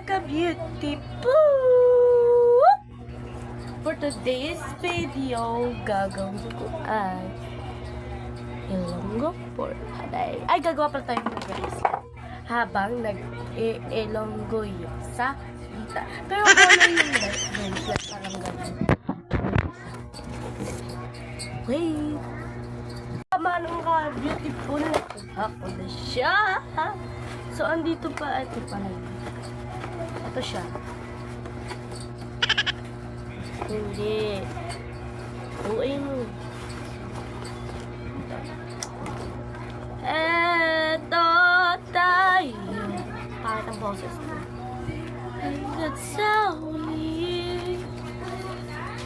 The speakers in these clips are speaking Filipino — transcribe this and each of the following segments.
ka-beautiful! For today's video, gagawin ko ay ilonggo for today. Ay, gagawa pala tayo ng bracelet habang nag-ilonggo yung sa dita. Pero wala yung bracelet, parang ganun. Wait! Tama nung ka-beautiful, nakuha ko na siya. So, andito pa, ito pala. Ito siya. Hindi. Uy mo. Eto tayo. Kahit ang boses ko. That's only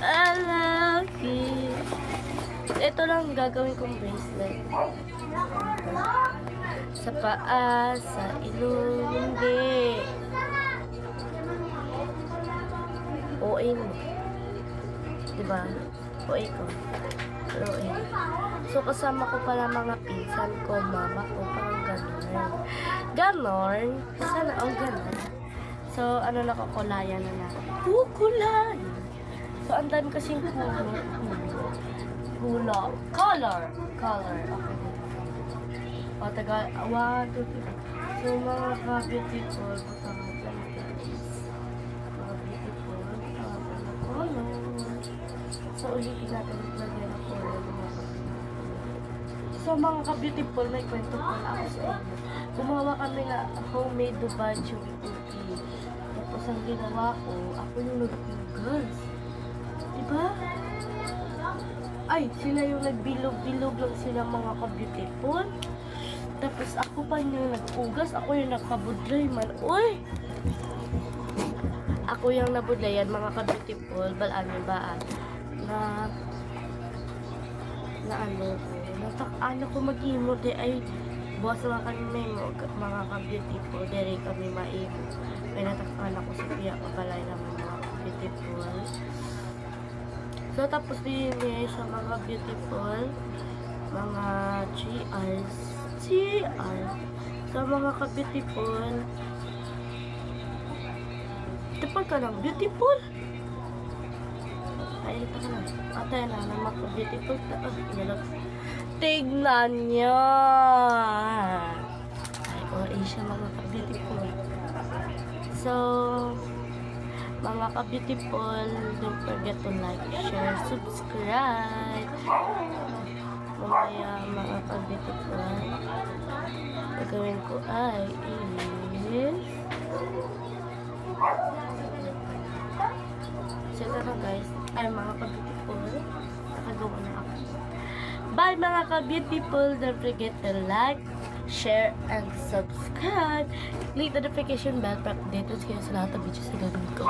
I love you. Ito lang gagawin kong bracelet. Sa paa, sa ilong, hindi. OA mo. Diba? OA ko. OA. So, kasama ko pala mga pinsan ko, mama ko, parang ganon. Ganon? Sana, ganon. So, ano na ko, kulayan na natin. Kulay! So, ang dami kasing color. Okay. O, taga, 1, 2, 3. So, mga ka-beautiful, so, ulitin natin lagyan ng color. So, mga ka-beautiful, may kwento pala ako sa inyo. Gumawa kami na homemade dubacho cookie. Tapos, ang ginawa ko, ako yung nagpugas. Diba? Ay, sila yung nagbilog-bilog lang sila mga ka-beautiful. Tapos, ako pa yung nagpugas. Ako yung nakabudlay man. Uy! Ako yung nabudlayan, mga ka-beautiful. Balaan ba? Ano ko mag-imo di ay buwas lang kami may mga ka-beautiful dari kami maimo may natakpan ako sa piyak kabalay ng mga beautiful. So tapos din sa mga beautiful mga GR sa mga ka-beautiful tipal ka ng beautiful. Ay, ito ka na. Ate na, naman ko beautiful. Tignan niya. Ay, siya mga ka-beautiful. So, mga ka-beautiful, don't forget to like, share, subscribe. Mga ka-beautiful, gagawin ko ay so, ito na guys. Ay, mga ka-beautiful, nakagawa na ako. Bye mga ka-beautiful, don't forget to like, share, and subscribe. Click the notification bell para updated kayo sa lahat ng videos na gagawin ko.